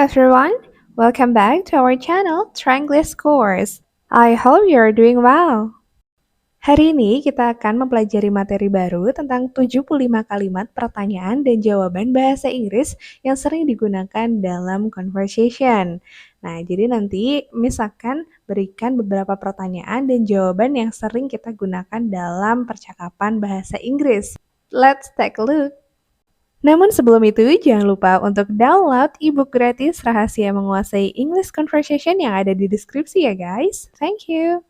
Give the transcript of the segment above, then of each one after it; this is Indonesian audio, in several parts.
everyone, welcome back to our channel Trianglish Course. I hope you're doing well. Hari ini kita akan mempelajari materi baru tentang 75 kalimat pertanyaan dan jawaban bahasa Inggris yang sering digunakan dalam conversation. Nah, jadi nanti misalkan berikan beberapa pertanyaan dan jawaban yang sering kita gunakan dalam percakapan bahasa Inggris. Let's take a look. Namun sebelum itu, jangan lupa untuk download ebook gratis Rahasia Menguasai English Conversation yang ada di deskripsi ya guys. Thank you.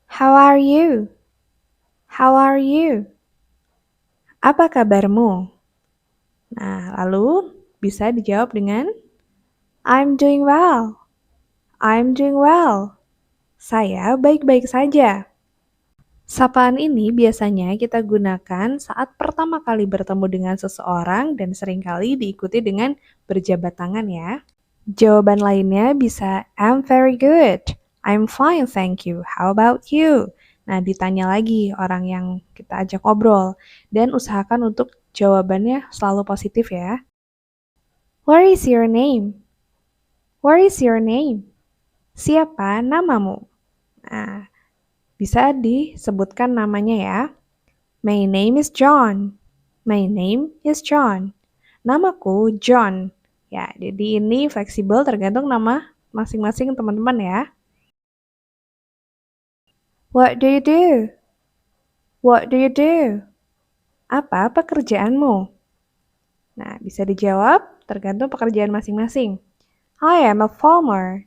How are you? How are you? Apa kabarmu? Nah, lalu bisa dijawab dengan I'm doing well. I'm doing well. Saya baik-baik saja. Sapaan ini biasanya kita gunakan saat pertama kali bertemu dengan seseorang dan seringkali diikuti dengan berjabat tangan ya. Jawaban lainnya bisa I'm very good, I'm fine thank you, how about you? Nah, ditanya lagi orang yang kita ajak ngobrol dan usahakan untuk jawabannya selalu positif ya. What is your name? What is your name? Siapa namamu? Nah, bisa disebutkan namanya ya. My name is John. My name is John. Namaku John. Ya, jadi ini fleksibel tergantung nama masing-masing teman-teman ya. What do you do? What do you do? Apa pekerjaanmu? Nah, bisa dijawab tergantung pekerjaan masing-masing. I am a farmer.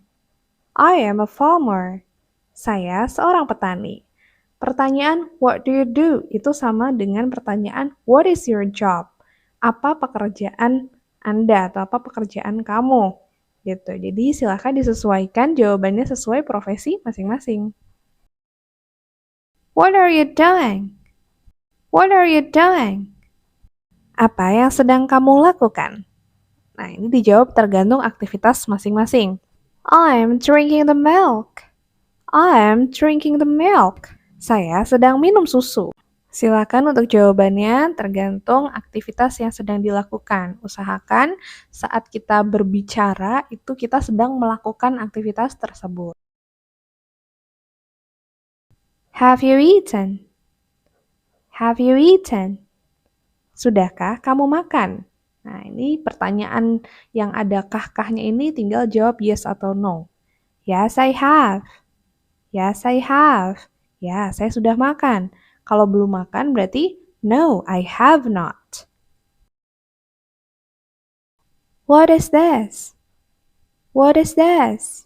I am a farmer. Saya seorang petani. Pertanyaan what do you do itu sama dengan pertanyaan what is your job? Apa pekerjaan Anda atau apa pekerjaan kamu? Gitu. Jadi silakan disesuaikan jawabannya sesuai profesi masing-masing. What are you doing? What are you doing? Apa yang sedang kamu lakukan? Nah, ini dijawab tergantung aktivitas masing-masing. I'm drinking the milk. I'm drinking the milk. Saya sedang minum susu. Silakan untuk jawabannya tergantung aktivitas yang sedang dilakukan. Usahakan saat kita berbicara itu kita sedang melakukan aktivitas tersebut. Have you eaten? Have you eaten? Sudahkah kamu makan? Nah, ini pertanyaan yang ada kah-kahnya ini tinggal jawab yes atau no. Yes, I have. Yes, I have. Ya, saya sudah makan. Kalau belum makan berarti no, I have not. What is this? What is this?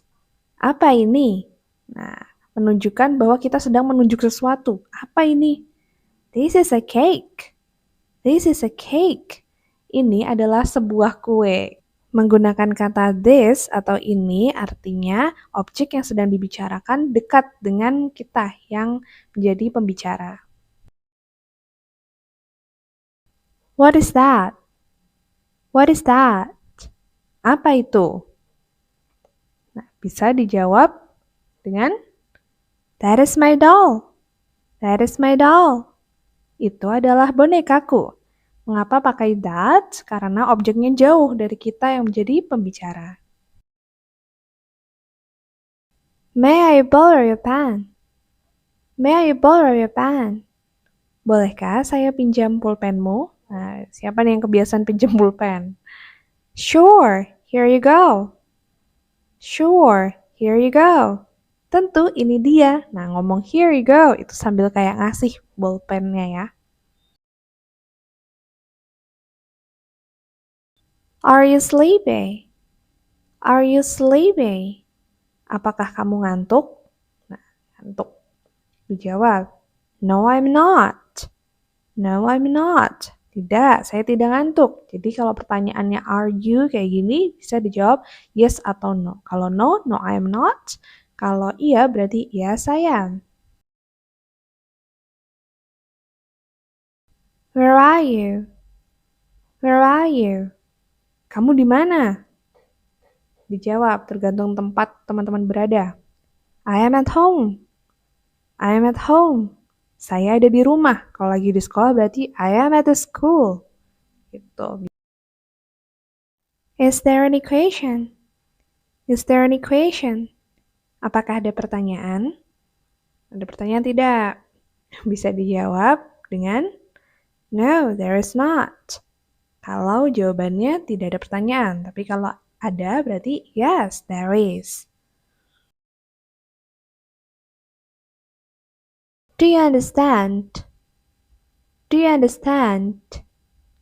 Apa ini? Nah, menunjukkan bahwa kita sedang menunjuk sesuatu. Apa ini? This is a cake. This is a cake. Ini adalah sebuah kue. Menggunakan kata this atau ini artinya objek yang sedang dibicarakan dekat dengan kita yang menjadi pembicara. What is that? What is that? Apa itu? Nah, bisa dijawab dengan That is my doll. That is my doll. Itu adalah bonekaku. Mengapa pakai that? Karena objeknya jauh dari kita yang menjadi pembicara. May I borrow your pen? May I borrow your pen? Bolehkah saya pinjam pulpenmu? Nah, siapa nih yang kebiasaan pinjam pulpen? Sure, here you go. Sure, here you go. Tentu ini dia. Nah, ngomong here you go itu sambil kayak ngasih pulpennya ya. Are you sleepy? Are you sleepy? Apakah kamu ngantuk? Nah, ngantuk. Dijawab, no I'm not. No I'm not. Tidak, saya tidak ngantuk. Jadi kalau pertanyaannya are you kayak gini, bisa dijawab yes atau no. Kalau no, no I am not. Kalau iya berarti yes I am. Where are you? Where are you? Kamu di mana? Dijawab tergantung tempat teman-teman berada. I am at home. I am at home. Saya ada di rumah. Kalau lagi di sekolah berarti I am at the school. Gitu. Is there any question? Is there any question? Apakah ada pertanyaan? Ada pertanyaan tidak? Bisa dijawab dengan no, there is not. Kalau jawabannya tidak ada pertanyaan, tapi kalau ada berarti yes, there is. Do you understand? Do you understand?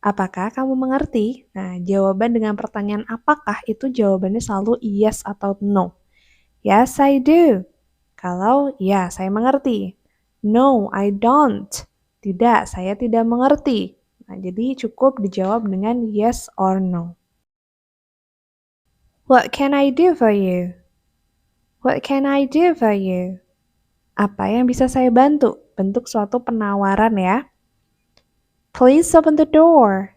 Apakah kamu mengerti? Nah, jawaban dengan pertanyaan apakah itu jawabannya selalu yes atau no. Yes, I do. Kalau ya, saya mengerti. No, I don't. Tidak, saya tidak mengerti. Nah, jadi cukup dijawab dengan yes or no. What can I do for you? What can I do for you? Apa yang bisa saya bantu? Bentuk suatu penawaran ya. Please open the door.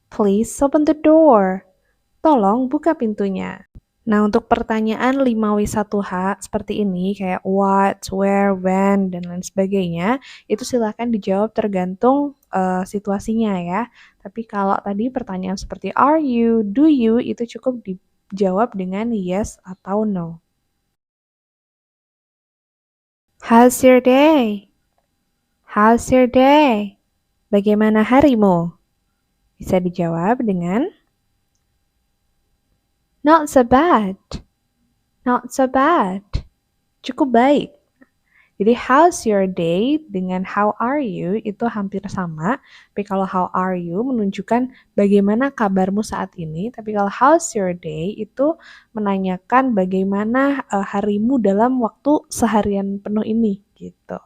Please open the door. Tolong buka pintunya. Nah, untuk pertanyaan 5W1H seperti ini, kayak what, where, when, dan lain sebagainya, itu silakan dijawab tergantung situasinya ya. Tapi kalau tadi pertanyaan seperti are you, do you, itu cukup dijawab dengan yes atau no. How's your day? How's your day? Bagaimana harimu? Bisa dijawab dengan not so bad. Not so bad. Cukup baik. Jadi how's your day dengan how are you itu hampir sama. Tapi kalau how are you menunjukkan bagaimana kabarmu saat ini. Tapi kalau how's your day itu menanyakan bagaimana harimu dalam waktu seharian penuh ini gitu.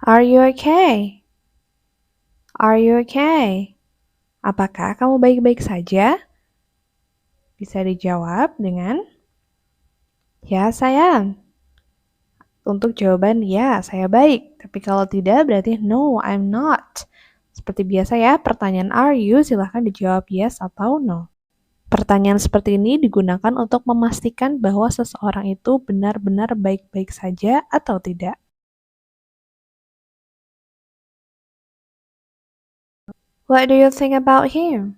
Are you okay? Are you okay? Apakah kamu baik-baik saja? Bisa dijawab dengan ya, saya. Untuk jawaban ya, saya baik. Tapi kalau tidak berarti no, I'm not. Seperti biasa ya, pertanyaan are you silahkan dijawab yes atau no. Pertanyaan seperti ini digunakan untuk memastikan bahwa seseorang itu benar-benar baik-baik saja atau tidak. What do you think about him?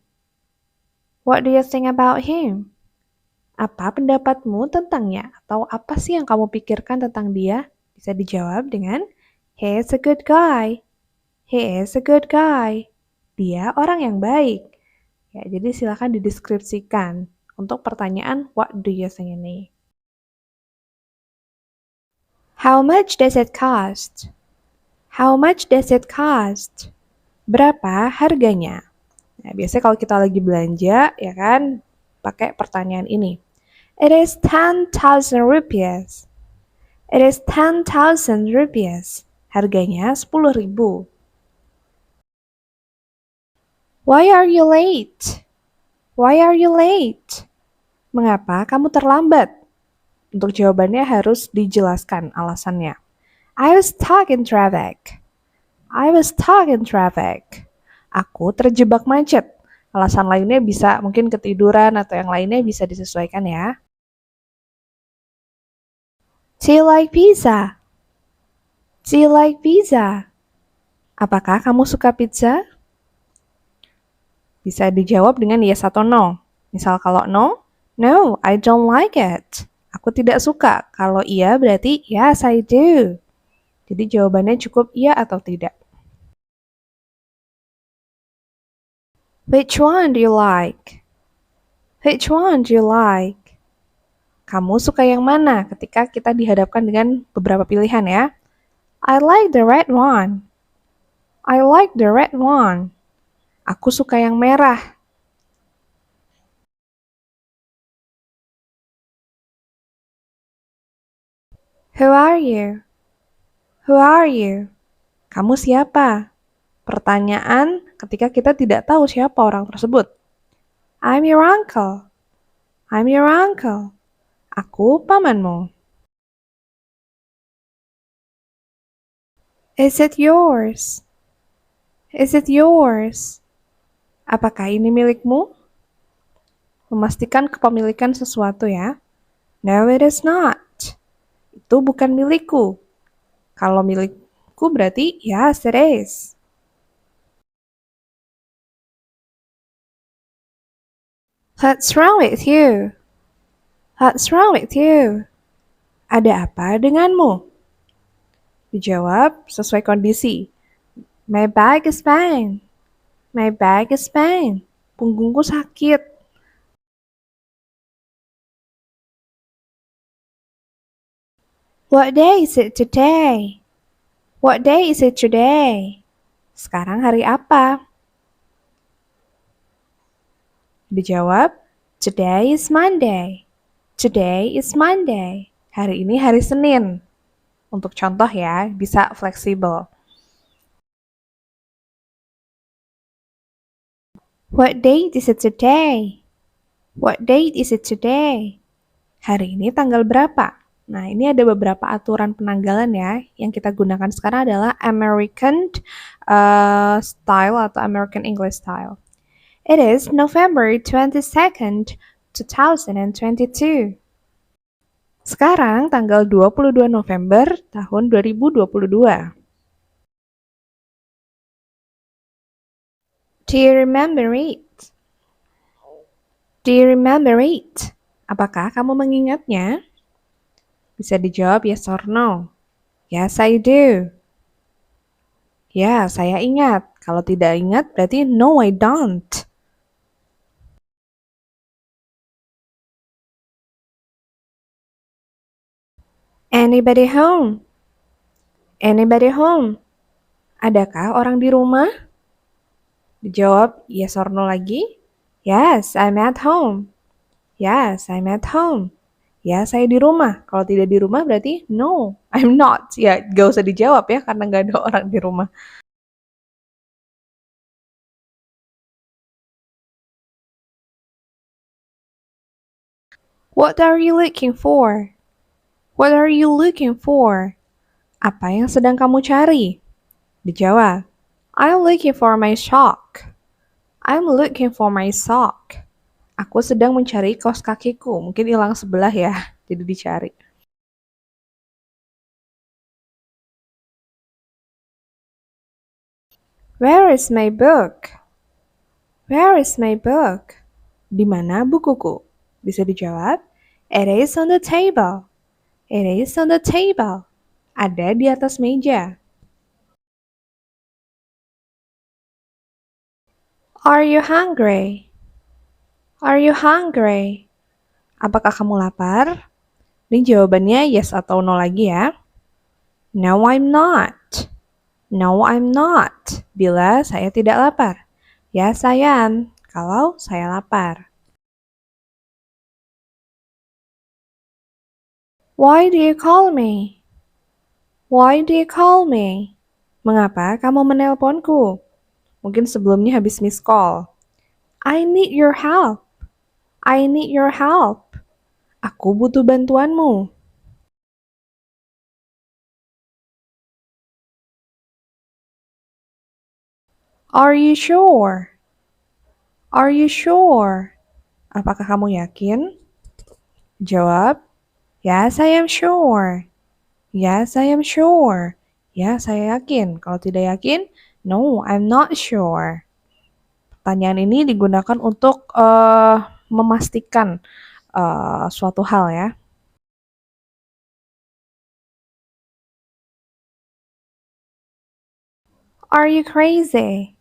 What do you think about him? Apa pendapatmu tentangnya? Atau apa sih yang kamu pikirkan tentang dia? Bisa dijawab dengan he is a good guy. He is a good guy. Dia orang yang baik. Ya, jadi silakan dideskripsikan untuk pertanyaan what do you think ini. How much does it cost? How much does it cost? Berapa harganya? Nah, biasanya kalau kita lagi belanja, ya kan, pakai pertanyaan ini. It is 10,000 rupiahs. It is 10,000 rupiahs. Harganya 10.000. Why are you late? Why are you late? Mengapa kamu terlambat? Untuk jawabannya harus dijelaskan alasannya. I was stuck in traffic. I was stuck in traffic. Aku terjebak macet. Alasan lainnya bisa mungkin ketiduran atau yang lainnya bisa disesuaikan ya. Do you like pizza? Do you like pizza? Apakah kamu suka pizza? Bisa dijawab dengan yes atau no. Misal kalau no, no, I don't like it. Aku tidak suka. Kalau iya berarti yes, I do. Jadi jawabannya cukup iya atau tidak. Which one do you like? Which one do you like? Kamu suka yang mana ketika kita dihadapkan dengan beberapa pilihan ya? I like the red one. I like the red one. Aku suka yang merah. Who are you? Who are you? Kamu siapa? Pertanyaan ketika kita tidak tahu siapa orang tersebut. I'm your uncle. I'm your uncle. Aku pamanmu. Is it yours? Is it yours? Apakah ini milikmu? Memastikan kepemilikan sesuatu ya. No, it is not. Itu bukan milikku. Kalau milikku berarti yes, it is. What's wrong with you? What's wrong with you? Ada apa denganmu? Dijawab sesuai kondisi. My back is pain. My back is pain. Punggungku sakit. What day is it today? What day is it today? Sekarang hari apa? Dijawab, today is Monday. Today is Monday. Hari ini hari Senin. Untuk contoh ya, bisa fleksibel. What date is it today? What date is it today? Hari ini tanggal berapa? Nah, ini ada beberapa aturan penanggalan ya. Yang kita gunakan sekarang adalah American style atau American English style. It is November 22nd, 2022. Sekarang tanggal 22 November tahun 2022. Do you remember it? Do you remember it? Apakah kamu mengingatnya? Bisa dijawab yes or no. Yes, I do. Ya, saya ingat. Kalau tidak ingat berarti no, I don't. Anybody home? Anybody home? Adakah orang di rumah? Dijawab yes or no lagi. Yes, I'm at home. Yes, I'm at home. Ya, saya di rumah. Kalau tidak di rumah berarti no, I'm not. Ya, gak usah dijawab ya, karena gak ada orang di rumah. What are you looking for? What are you looking for? Apa yang sedang kamu cari? Dijawab, I'm looking for my sock. I'm looking for my sock. Aku sedang mencari kaos kakiku. Mungkin hilang sebelah ya, jadi dicari. Where is my book? Where is my book? Di mana bukuku? Bisa dijawab, it is on the table. It is on the table. Ada di atas meja. Are you hungry? Are you hungry? Apakah kamu lapar? Ini jawabannya yes atau no lagi ya. No, I'm not. No, I'm not. Bila saya tidak lapar. Yes, I am. Kalau saya lapar. Why do you call me? Why do you call me? Mengapa kamu menelponku? Mungkin sebelumnya habis miss call. I need your help. I need your help. Aku butuh bantuanmu. Are you sure? Are you sure? Apakah kamu yakin? Jawab, yes, I am sure. Yes, I am sure. Ya, saya yakin. Kalau tidak yakin, no, I'm not sure. Pertanyaan ini digunakan untuk memastikan suatu hal ya. Are you crazy?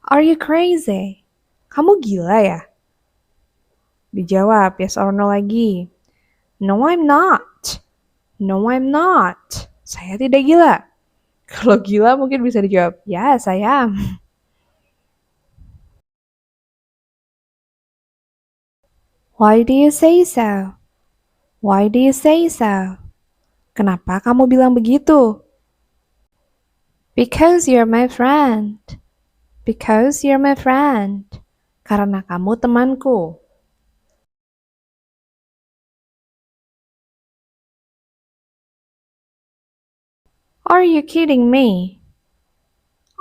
Are you crazy? Kamu gila ya? Dijawab yes or no lagi. No, I'm not. No, I'm not. Saya tidak gila. Kalau gila mungkin bisa dijawab, yes, I am. Why do you say so? Why do you say so? Kenapa kamu bilang begitu? Because you're my friend. Because you're my friend. Karena kamu temanku. Are you kidding me?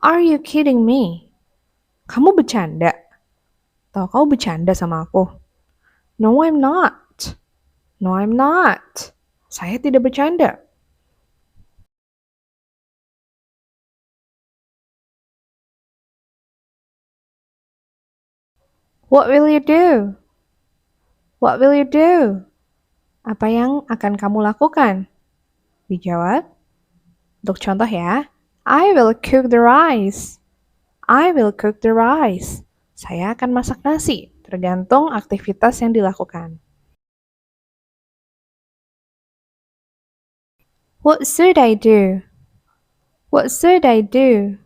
Are you kidding me? Kamu bercanda? Atau kamu bercanda sama aku? No, I'm not. No, I'm not. Saya tidak bercanda. What will you do? What will you do? Apa yang akan kamu lakukan? Dijawab. Untuk contoh ya, I will cook the rice. I will cook the rice. Saya akan masak nasi, tergantung aktivitas yang dilakukan. What should I do? What should I do?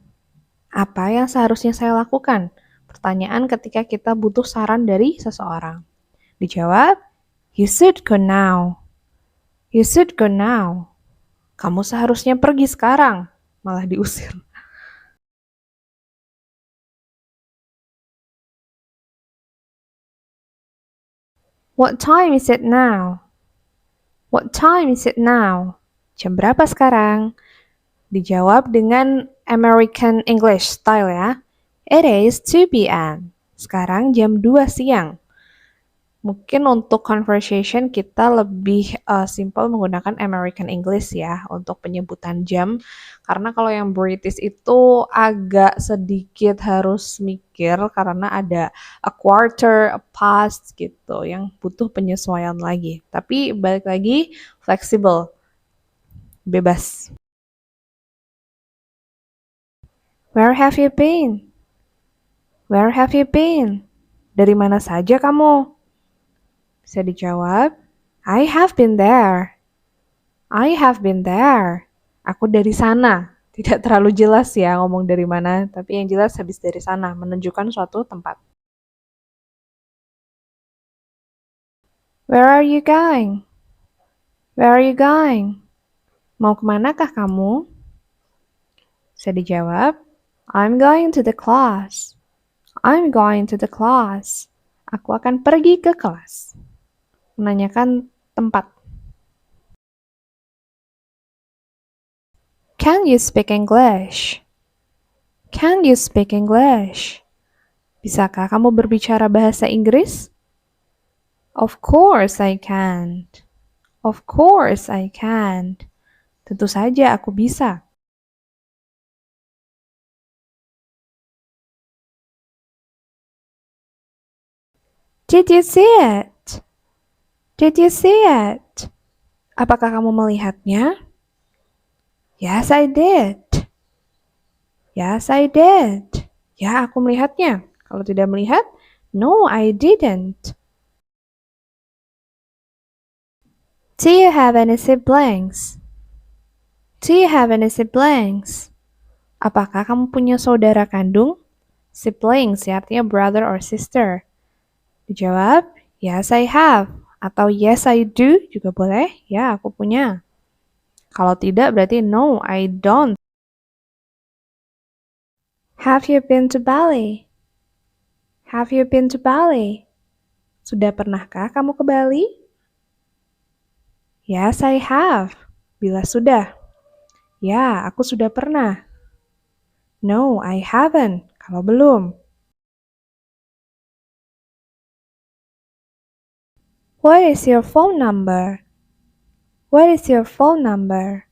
Apa yang seharusnya saya lakukan? Pertanyaan ketika kita butuh saran dari seseorang. Dijawab, you should go now. You should go now. Kamu seharusnya pergi sekarang. Malah diusir. What time is it now? What time is it now? Jam berapa sekarang? Dijawab dengan American English style ya. It is 2 p.m. Sekarang jam 2 siang. Mungkin untuk conversation kita lebih simple menggunakan American English ya untuk penyebutan jam. Karena kalau yang British itu agak sedikit harus mikir karena ada a quarter, a past gitu yang butuh penyesuaian lagi. Tapi balik lagi fleksibel, bebas. Where have you been? Where have you been? Dari mana saja kamu? Bisa dijawab, I have been there. I have been there. Aku dari sana. Tidak terlalu jelas ya ngomong dari mana, tapi yang jelas habis dari sana, menunjukkan suatu tempat. Where are you going? Where are you going? Mau kemanakah kamu? Bisa dijawab, I'm going to the class. I'm going to the class. Aku akan pergi ke kelas. Menanyakan tempat. Can you speak English? Can you speak English? Bisakah kamu berbicara bahasa Inggris? Of course I can. Of course I can. Tentu saja aku bisa. Did you see it? Did you see it? Apakah kamu melihatnya? Yes, I did. Yes, I did. Ya, aku melihatnya. Kalau tidak melihat, no, I didn't. Do you have any siblings? Do you have any siblings? Apakah kamu punya saudara kandung? Siblings ya, artinya brother or sister. Dijawab, yes, I have. Atau yes, I do juga boleh. Ya, aku punya. Kalau tidak berarti no, I don't. Have you been to Bali? Have you been to Bali? Sudah pernahkah kamu ke Bali? Yes, I have. Bila sudah. Ya, aku sudah pernah. No, I haven't. Kalau belum. What is your phone number? What is your phone number?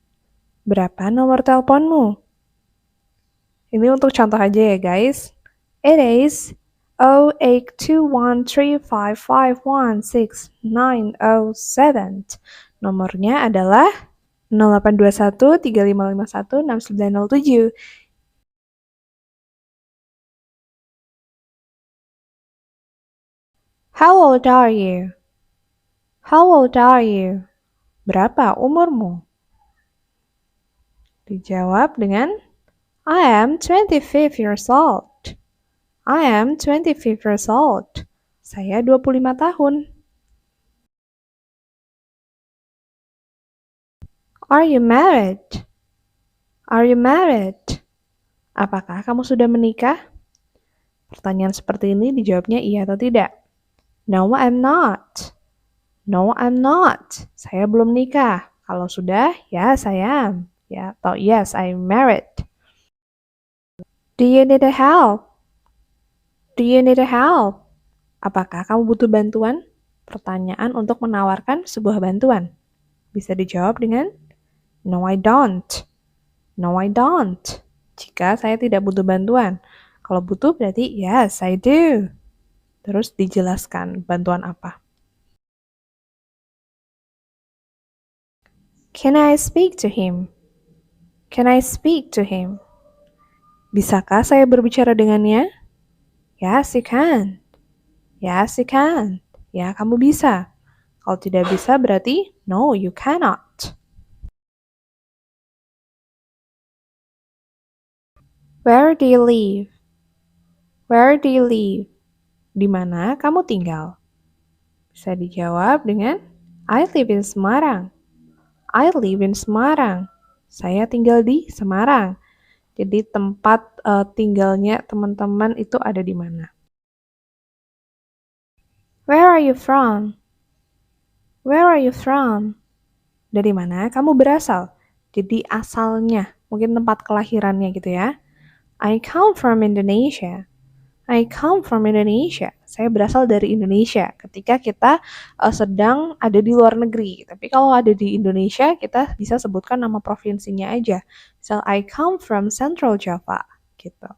Berapa nomor teleponmu? Ini untuk contoh aja ya guys. It is 082135516907. Nomornya adalah 082135516907. How old are you? How old are you? Berapa umurmu? Dijawab dengan I am 25 years old. I am 25 years old. Saya 25 tahun. Are you married? Are you married? Apakah kamu sudah menikah? Pertanyaan seperti ini dijawabnya iya atau tidak. No, I'm not. No, I'm not. Saya belum nikah. Kalau sudah, yes, I am. Ya, atau yes, I'm married. Do you need a help? Do you need a help? Apakah kamu butuh bantuan? Pertanyaan untuk menawarkan sebuah bantuan. Bisa dijawab dengan no, I don't. No, I don't. Jika saya tidak butuh bantuan. Kalau butuh berarti yes, I do. Terus dijelaskan bantuan apa. Can I speak to him? Can I speak to him? Bisakah saya berbicara dengannya? Yes, you can. Yes, you can. Ya, kamu bisa. Kalau tidak bisa berarti no, you cannot. Where do you live? Where do you live? Di mana kamu tinggal? Bisa dijawab dengan I live in Semarang. I live in Semarang. Saya tinggal di Semarang. Jadi tempat tinggalnya teman-teman itu ada di mana? Where are you from? Where are you from? Dari mana kamu berasal? Jadi asalnya, mungkin tempat kelahirannya gitu ya. I come from Indonesia. I come from Indonesia. Saya berasal dari Indonesia ketika kita sedang ada di luar negeri. Tapi kalau ada di Indonesia, kita bisa sebutkan nama provinsinya aja. Misal, I come from Central Java. Gitu.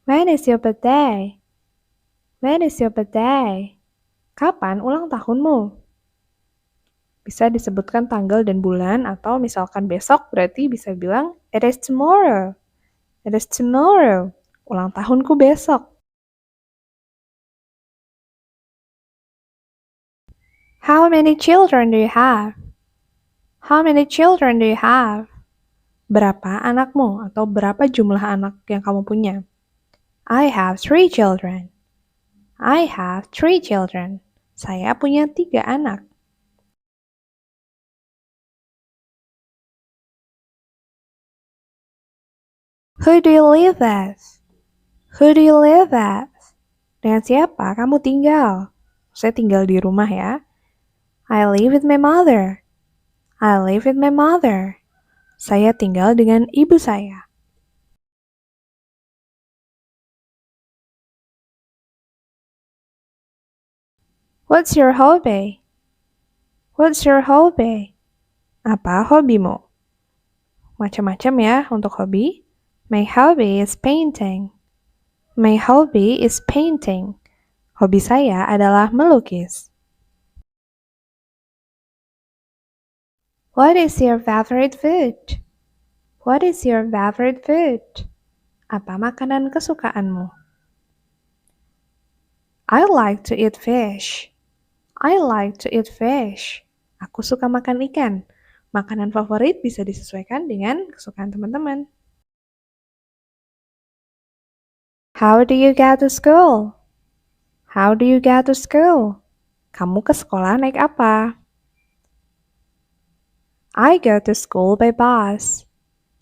When is your birthday? When is your birthday? Kapan ulang tahunmu? Bisa disebutkan tanggal dan bulan, atau misalkan besok berarti bisa bilang, it is tomorrow. It is tomorrow. Ulang tahunku besok. How many children do you have? How many children do you have? Berapa anakmu atau berapa jumlah anak yang kamu punya? I have 3 children. I have 3 children. Saya punya 3 anak. Who do you live with? Who do you live with? Dengan siapa kamu tinggal? Saya tinggal di rumah ya. I live with my mother. I live with my mother. Saya tinggal dengan ibu saya. What's your hobby? What's your hobby? Apa hobimu? Macam-macam ya untuk hobi. My hobby is painting. My hobby is painting. Hobi saya adalah melukis. What is your favorite food? What is your favorite food? Apa makanan kesukaanmu? I like to eat fish. I like to eat fish. Aku suka makan ikan. Makanan favorit bisa disesuaikan dengan kesukaan teman-teman. How do you get to school? How do you get to school? Kamu ke sekolah naik apa? I go to school by bus.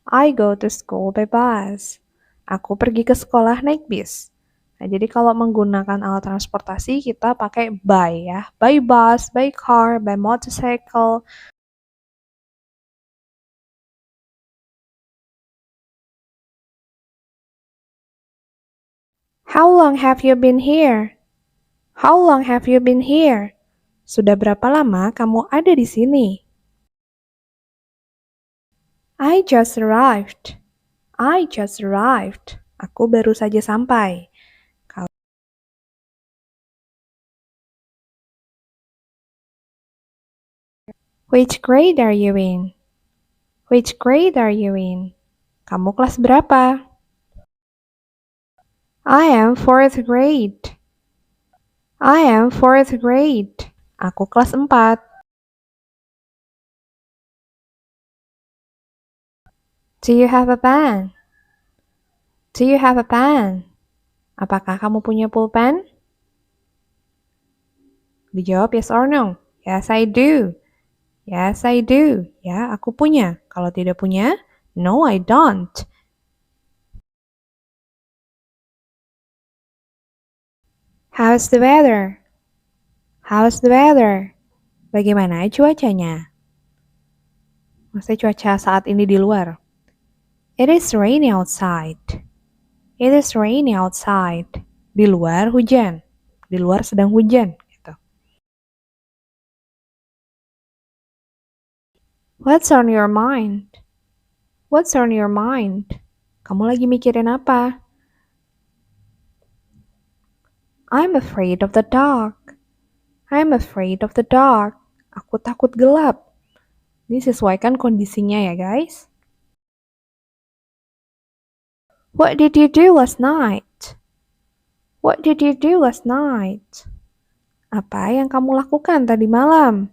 I go to school by bus. Aku pergi ke sekolah naik bis. Nah, jadi kalau menggunakan alat transportasi kita pakai by ya. By bus, by car, by motorcycle. How long have you been here? How long have you been here? Sudah berapa lama kamu ada di sini? I just arrived. I just arrived. Aku baru saja sampai. Which grade are you in? Which grade are you in? Kamu kelas berapa? I am 4th grade. I am 4th grade. Aku kelas 4. Do you have a pen? Do you have a pen? Apakah kamu punya pulpen? Dijawab yes or no. Yes, I do. Yes, I do. Ya, aku punya. Kalau tidak punya, no, I don't. How's the weather? How's the weather? Bagaimana cuacanya? Maksudnya cuaca saat ini di luar. It is rainy outside. It is rainy outside. Di luar hujan. Di luar sedang hujan. Gitu. What's on your mind? What's on your mind? Kamu lagi mikirin apa? I'm afraid of the dark. I'm afraid of the dark. Aku takut gelap. Ini sesuaikan kondisinya ya guys. What did you do last night? What did you do last night? Apa yang kamu lakukan tadi malam?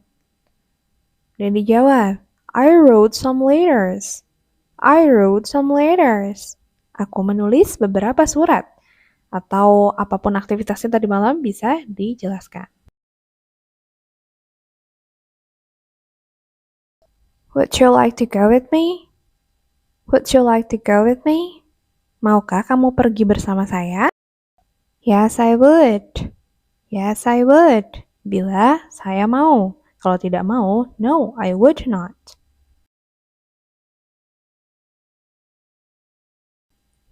Dan dijawab, I wrote some letters. I wrote some letters. Aku menulis beberapa surat. Atau apapun aktivitasnya tadi malam bisa dijelaskan. Would you like to go with me? Would you like to go with me? Maukah kamu pergi bersama saya? Yes, I would. Yes, I would. Bila saya mau. Kalau tidak mau, no, I would not.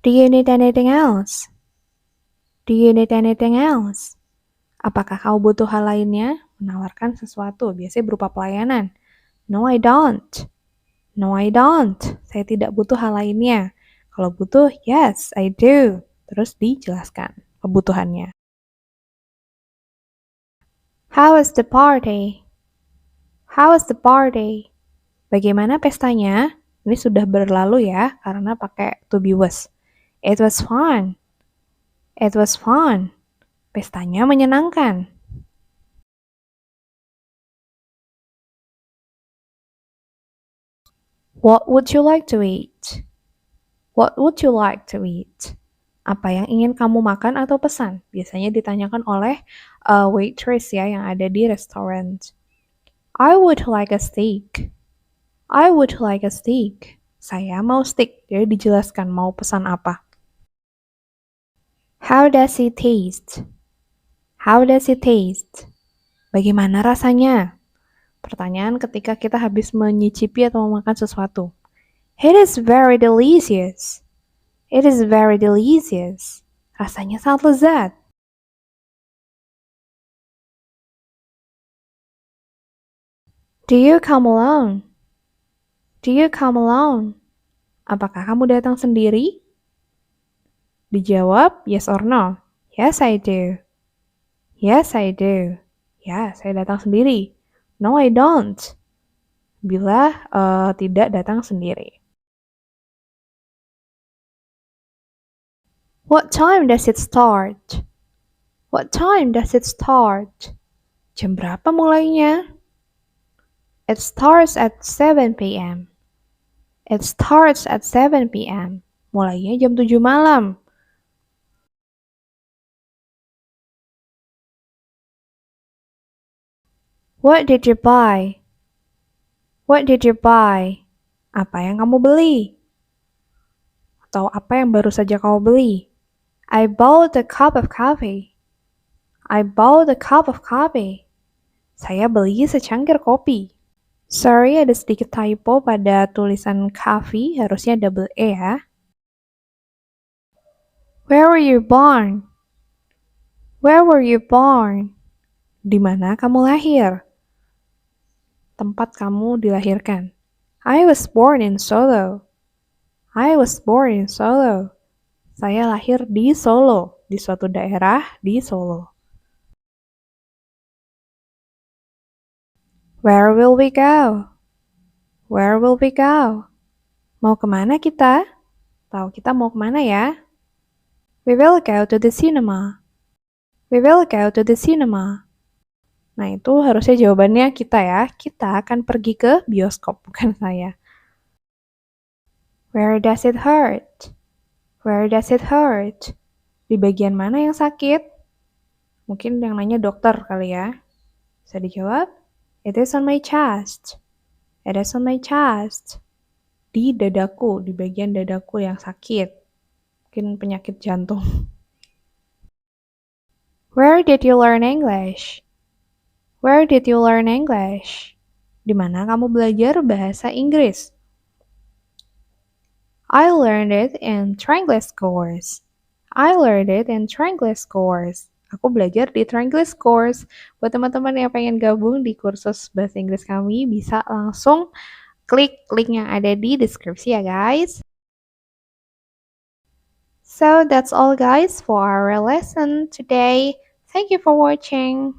Do you need anything else? Do you need anything else? Apakah kau butuh hal lainnya? Menawarkan sesuatu, biasanya berupa pelayanan. No, I don't. No, I don't. Saya tidak butuh hal lainnya. Kalau butuh, yes, I do. Terus dijelaskan kebutuhannya. How was the party? How was the party? Bagaimana pestanya? Ini sudah berlalu ya, karena pakai to be was. It was fun. It was fun. Pestanya menyenangkan. What would you like to eat? What would you like to eat? Apa yang ingin kamu makan atau pesan? Biasanya ditanyakan oleh waitress ya yang ada di restoran. I would like a steak. I would like a steak. Saya mau steak. Jadi dijelaskan mau pesan apa. How does it taste? How does it taste? Bagaimana rasanya? Pertanyaan ketika kita habis menyicipi atau memakan sesuatu. It is very delicious. It is very delicious. Rasanya sangat lezat. Do you come alone? Do you come alone? Apakah kamu datang sendiri? Dijawab yes or no. Yes, I do. Yes, I do. Ya, saya datang sendiri. No, I don't. Bila tidak datang sendiri. What time does it start? What time does it start? Jam berapa mulainya? It starts at 7 p.m. It starts at 7 p.m. Mulainya jam 7 malam. What did you buy? What did you buy? Apa yang kamu beli? Atau apa yang baru saja kamu beli? I bought a cup of coffee. I bought a cup of coffee. Saya beli secangkir kopi. Sorry, ada sedikit typo pada tulisan coffee, harusnya double E ya. Where were you born? Where were you born? Di mana kamu lahir? Tempat kamu dilahirkan. I was born in Solo. I was born in Solo. Saya lahir di Solo, di suatu daerah di Solo. Where will we go? Where will we go? Mau kemana kita? Tahu kita mau kemana ya? We will go to the cinema. We will go to the cinema. Nah, itu harusnya jawabannya kita ya. Kita akan pergi ke bioskop, bukan saya. Where does it hurt? Where does it hurt? Di bagian mana yang sakit? Mungkin yang nanya dokter kali ya. Bisa dijawab? It is on my chest. It is on my chest. Di dadaku, di bagian dadaku yang sakit. Mungkin penyakit jantung. Where did you learn English? Where did you learn English? Di mana kamu belajar bahasa Inggris? I learned it in Trianglish course. I learned it in Trianglish course. Aku belajar di Trianglish course. Buat teman-teman yang pengen gabung di kursus bahasa Inggris kami, bisa langsung klik link yang ada di deskripsi ya guys. So that's all guys for our lesson today. Thank you for watching.